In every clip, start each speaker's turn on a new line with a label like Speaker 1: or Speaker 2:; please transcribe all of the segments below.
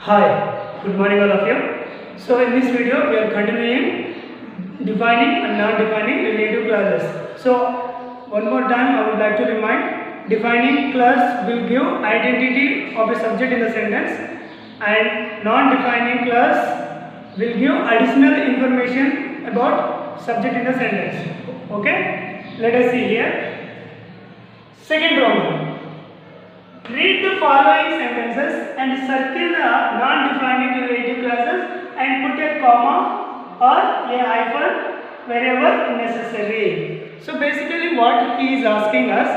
Speaker 1: Hi, good morning all of you. So in this video we are continuing defining and non-defining relative clauses. So one more time I would like to remind, defining clause will give identity of a subject in the sentence and non-defining clause will give additional information about subject in the sentence. Okay, let us see here. Second problem. Read the following sentences and circle the non-defining relative clauses and put a comma or a hyphen wherever necessary. So basically what he is asking us,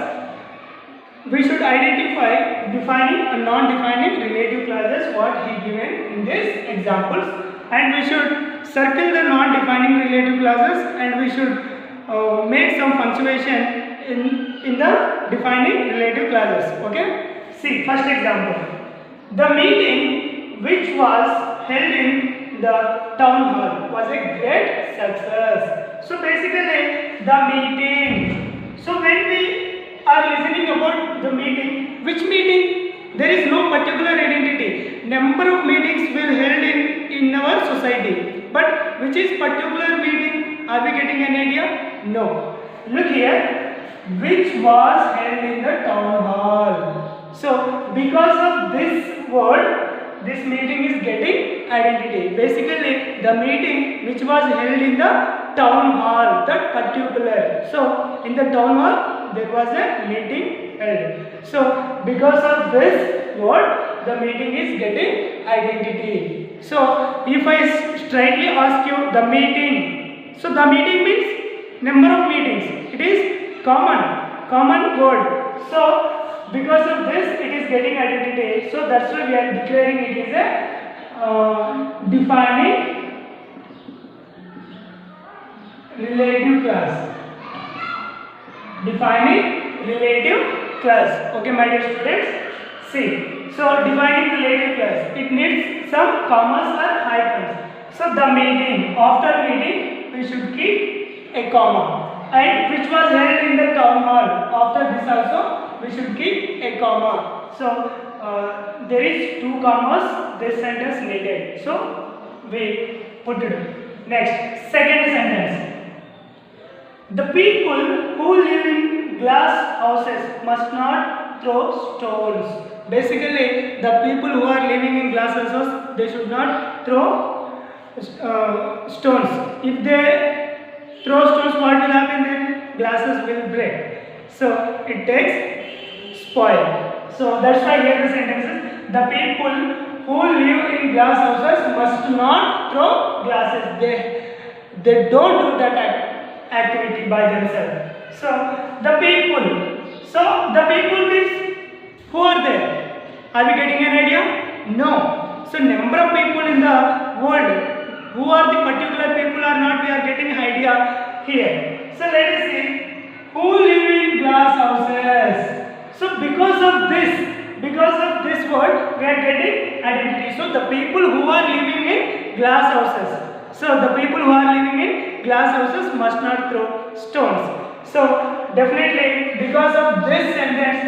Speaker 1: we should identify defining and non-defining relative clauses what he given in these examples, and we should circle the non-defining relative clauses and we should make some punctuation in the defining relative clauses. Okay. See, first example. The meeting which was held in the town hall was a great success. So basically the meeting. So when we are listening about the meeting, which meeting? There is no particular identity. Number of meetings will held in our society. But which is particular meeting? Are we getting an idea? No. Look here. Which was held in the town hall. So because of this word, this meeting is getting identity. Basically the meeting which was held in the town hall, that particular. So in the town hall there was a meeting held. So because of this word, the meeting is getting identity. So if I straightly ask you the meeting, so the meeting means number of meetings. It is common word. So because of this it is getting identity. So that's why we are declaring it is a defining relative clause. Defining relative clause. Okay, my dear students. See, so defining relative clause, it needs some commas or hyphens. So the meeting, after meeting we should keep a comma. And which was held in the town hall, after this also we should keep a comma. So there is two commas, this sentence needed. So we put it. Next, second sentence. The people who live in glass houses must not throw stones. Basically, the people who are living in glass houses, they should not throw stones. If they throw stones, what will happen then? Glasses will break. So it takes spoil. So that's why here the sentence is, the people who live in glass houses must not throw glasses. They don't do that activity by themselves. So the people. So the people means who are there? Are we getting an idea? No. So number of people in the world. Who are the particular people or not, we are getting idea here. So let us see. Who live in glass houses? So because of this word, we are getting identity. So the people who are living in glass houses. So the people who are living in glass houses must not throw stones. So definitely because of this sentence,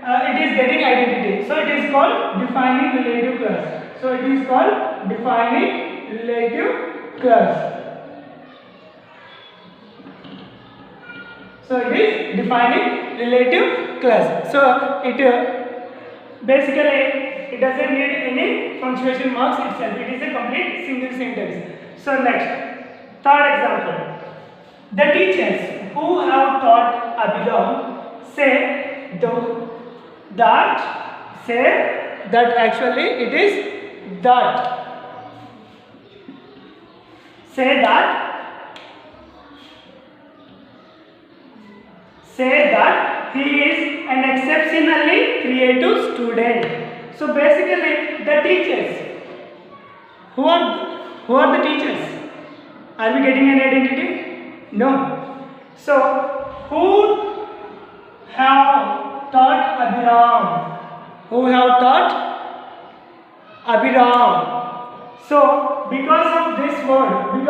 Speaker 1: it is getting identity. So it is called defining relative clause. So it is called defining relative clause. So it is defining relative clause. So it basically it doesn't need any punctuation marks itself. It is a complete single sentence. So next, third example. The teachers who have taught Abhiram say that actually it is that. Say that he is an exceptionally creative student. So basically the teachers. Who are the teachers? Are we getting an identity? No. So who have taught Abhiram? Who have taught Abhiram? So because of this word, we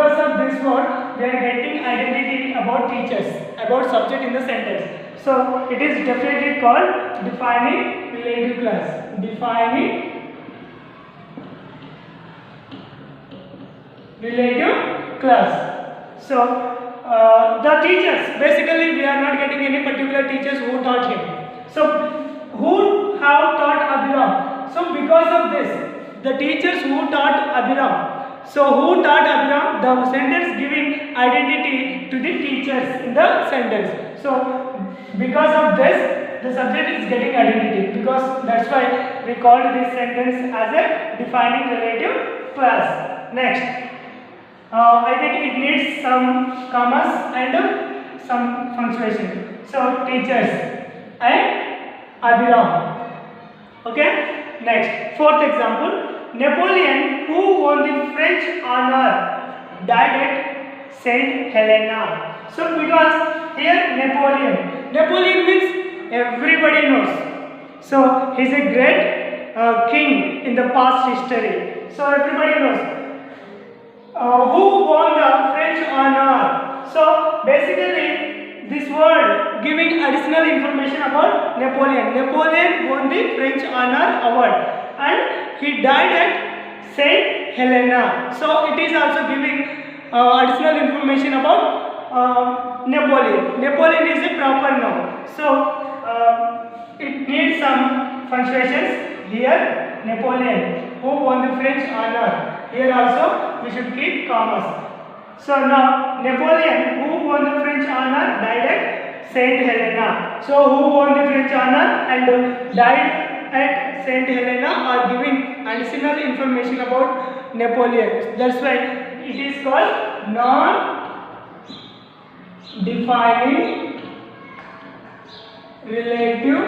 Speaker 1: are getting identity about teachers, about subject in the sentence. So it is definitely called defining relative clause. Defining relative class. So the teachers, basically we are not getting any particular teachers who taught him. So who have taught Abhiram? So because of this, the teachers who taught Abhiram. So who taught Abhiram? The sentence giving identity to the teachers in the sentence. So because of this, the subject is getting identity, because that's why we called this sentence as a defining relative class. Next. I think it needs some commas and some punctuation. So teachers and Abhiram. Okay. Next, fourth example. Napoleon, who won the French honor, died at Saint Helena. So because here Napoleon means everybody knows. So he is a great king in the past history. So everybody knows. Who won the French honor? So basically this word giving additional information about Napoleon. Napoleon won the French honor award and he died at Saint Helena. So it is also giving additional information about Napoleon. Napoleon is a proper noun. So it needs some punctuations here. Napoleon, who won the French honor. Here also we should keep commas. So now Napoleon, who won the French honor, died at Saint Helena. So who won the French honor and died at Saint Helena are giving additional information about Napoleon. That's why it is called non-defining relative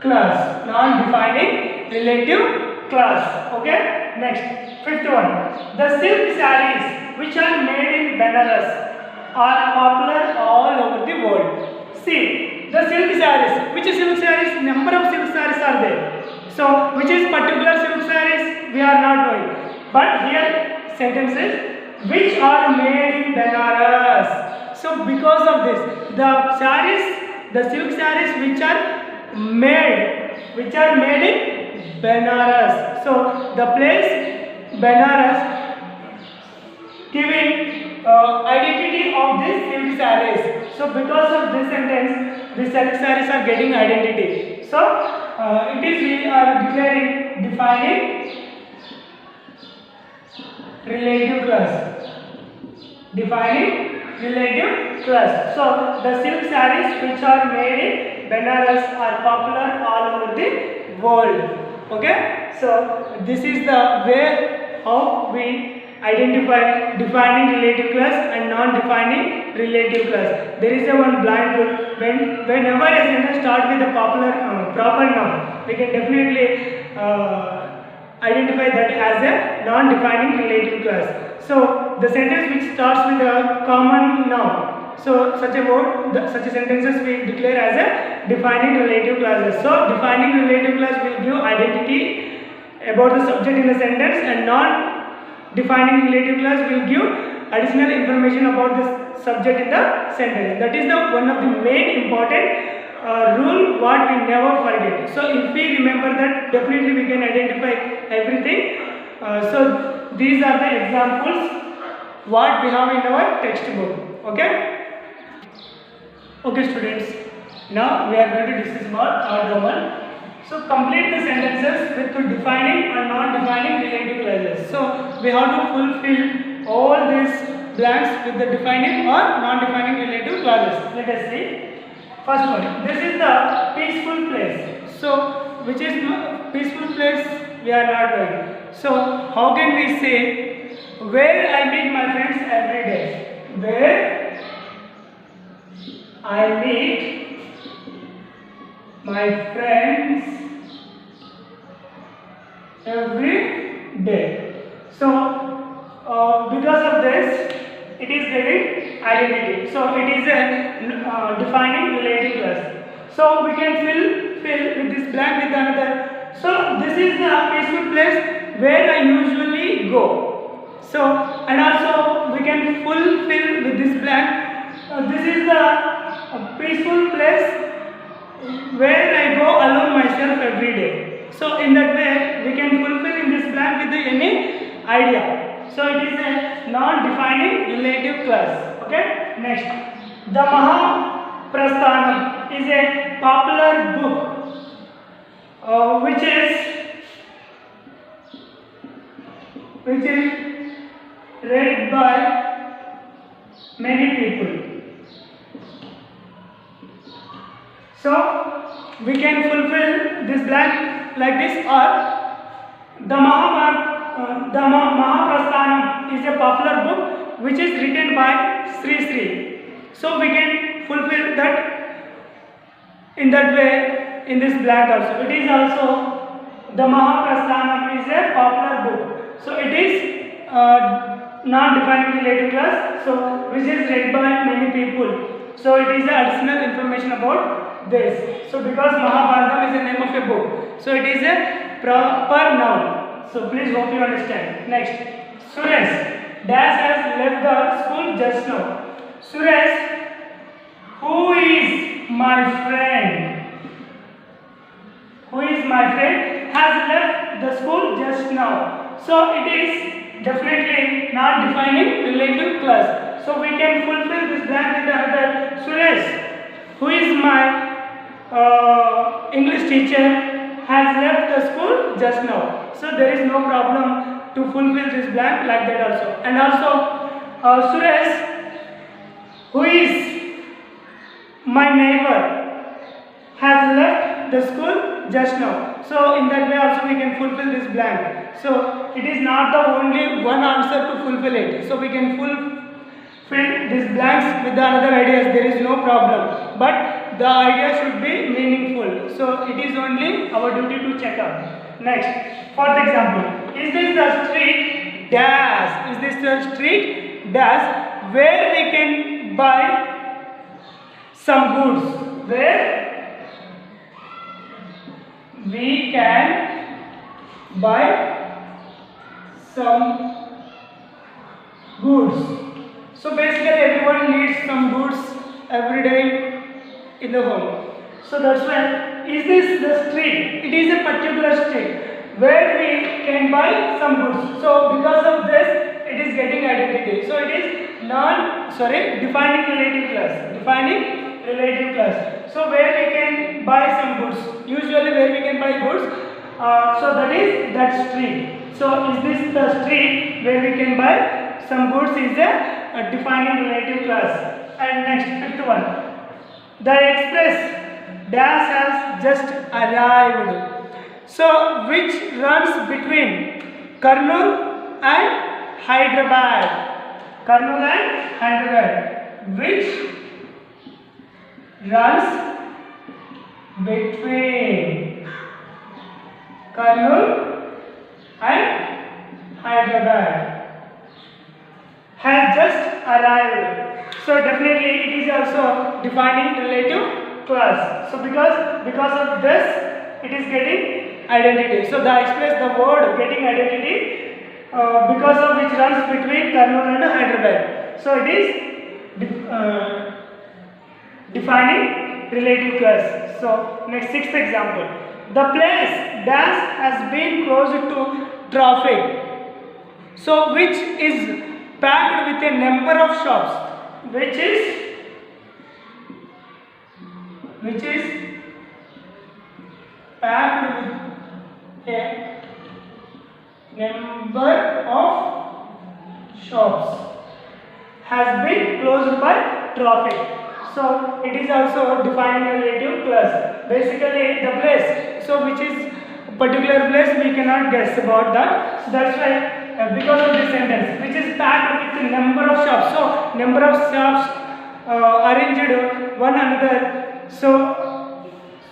Speaker 1: class. Non-defining relative class. Okay. Next, fifth one. The silk sarees which are made in Benares are popular all over the world. See, the silk sarees. Which silk sarees? Number of silk sarees are there. So, which is particular silk sarees? We are not knowing. But here sentences which are made in Benares. So, because of this, the sarees, the silk sarees which are made in Benares. So the place Benares giving identity of this silk sarees. So because of this sentence, the silk sarees are getting identity. So we are declaring defining relative class. Defining relative class. So the silk sarees which are made in Benares are popular all over the world. Okay, so this is the way how we identify defining relative class and non-defining relative class. There is a one blind rule. Whenever a sentence starts with a proper noun, we can definitely identify that as a non-defining relative class. So the sentence which starts with a common noun. So such a sentences we declare as a defining relative classes. So defining relative class will give identity about the subject in the sentence, and non-defining relative class will give additional information about the subject in the sentence. That is the one of the main important rule what we never forget. So if we remember that, definitely we can identify everything. So these are the examples what we have in our textbook. Okay. Okay students, now we are going to discuss about third Roman. So complete the sentences with defining and non-defining relative clauses. So we have to fulfill all these blanks with the defining or non-defining relative clauses. Let us see. First one, this is the peaceful place. So which is peaceful place we are not knowing. So how can we say where I meet my friends every day? Where I meet my friends every day. So because of this, it is getting identity. So it is a defining relative class. So we can fill with this blank with another. So this is the peaceful place where I usually go. So and also we can fulfill with this blank. This is the peaceful place where I go alone myself every day. So in that way we can fulfill in this blank with any idea. So it is a non-defining relative class. Okay. Next, the Mahaprasthanam is a popular book which is read by many people. So we can fulfill this blank like this, or the Mahaprasthanam is a popular book which is written by Sri Sri. So we can fulfill that in that way in this blank also. It is also the Mahaprasthanam is a popular book. So it is non-defining relative class. So which is read by many people. So it is additional information about this. So because Mahabharatam is the name of a book, so it is a proper noun. So please hope you understand. Next, Suresh Dash has left the school just now. Suresh, who is my friend? Who is my friend has left the school just now. So it is definitely not defining relative class. So we can fulfill this blank with another. Suresh, who is my English teacher, has left the school just now. So there is no problem to fulfill this blank like that also. And also Suresh, who is my neighbor, has left the school just now. So in that way also we can fulfill this blank. So it is not the only one answer to fulfill it. So we can fulfill these blanks with the other ideas. There is no problem. But the idea should be meaningful. So it is only our duty to check up. Next, fourth example. Is this the street dash? Is this the street dash where we can buy some goods? Where we can buy some goods. So basically everyone needs some goods every day in the home. So that's why, is this the street? It is a particular street where we can buy some goods. So because of this, it is getting identity. So it is defining relative class. Defining relative class. So where we can buy some goods. Usually where we can buy goods. So that is that street. So is this the street where we can buy some goods is a defining relative class. And next, fifth one. The express dash has just arrived. So which runs between Kurnool and Hyderabad? Kurnool and Hyderabad. Which runs between Kurnool and Hyderabad. Has just arrived. So definitely it is also defining relative class. So because of this, it is getting identity. So the express, the word getting identity because of which runs between Kurnool and Hyderabad. So it is defining relative class. So next, sixth example. The place dash has been closed to traffic. So which is packed with a number of shops, which is packed with a number of shops, has been closed by traffic. So it is also defining a relative class. Basically the place, so which is a particular place, we cannot guess about that. So that's why because of this sentence, which is packed with a number of shops. So number of shops arranged one another. So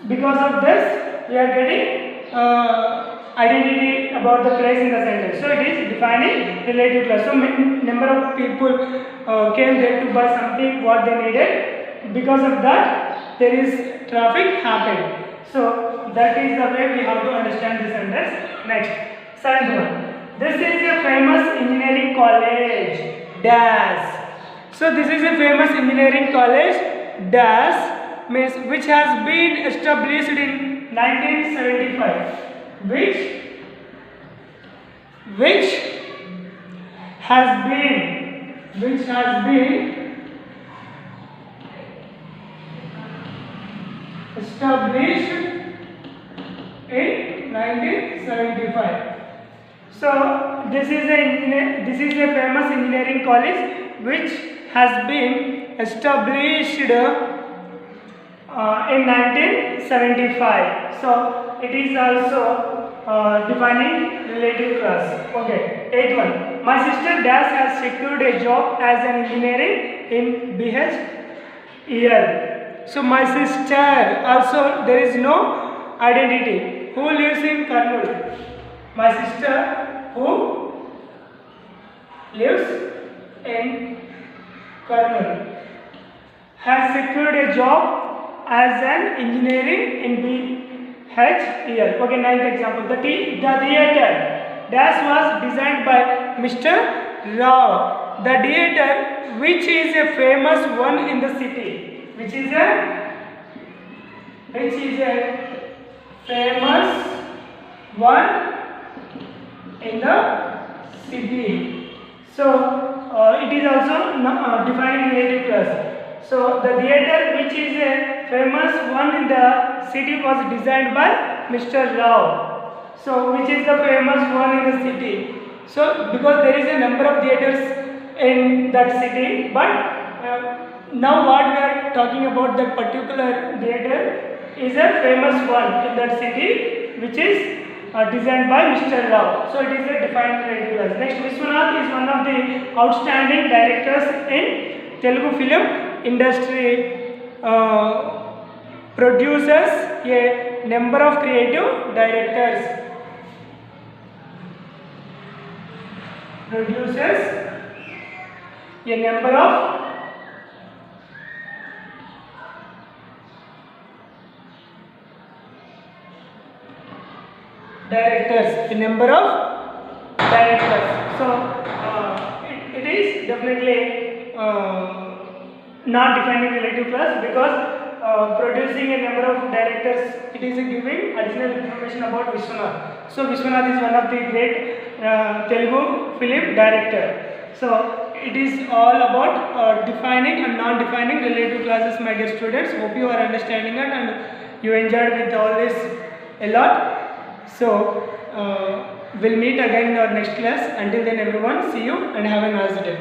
Speaker 1: because of this, we are getting identity about the place in the sentence. So it is defining relative class. So number of people came there to buy something what they needed. Because of that, there is traffic happened. So that is the way we have to understand this sentence. Next, seventh one. This is a famous engineering college. Dash. So this is a famous engineering college. Dash means which has been established in 1975. Which which has been established in 1975. So this is a famous engineering college which has been established in 1975. So it is also defining relative class. Okay, 8th one. My sister Dash has secured a job as an engineering in BHEL. So my sister, also there is no identity. Who lives in Kurnool? My sister who lives in Kurnool has secured a job as an engineering in BHEL. Okay, 9th example. The theatre Dash was designed by Mr. Rao. The theatre which is a famous one in the city. Which is a famous one in the city. So it is also defining relative class. So the theatre which is a famous one in the city was designed by Mr. Rao. So which is the famous one in the city? So because there is a number of theatres in that city, but now what we are talking about, that particular theatre is a famous one in that city which is designed by Mr. Rao. So it is a defined relative class. Next, Vishwanath is one of the outstanding directors in Telugu film industry. Produces a number of creative directors. Produces a number of directors. So it is definitely not defining relative class, because producing a number of directors, it is giving additional information about Vishwanath. So Vishwanath is one of the great Telugu film director. So it is all about defining and non-defining relative classes, my dear students. Hope you are understanding it and you enjoyed with all this a lot. So we'll meet again in our next class. Until then, everyone, see you and have a nice day.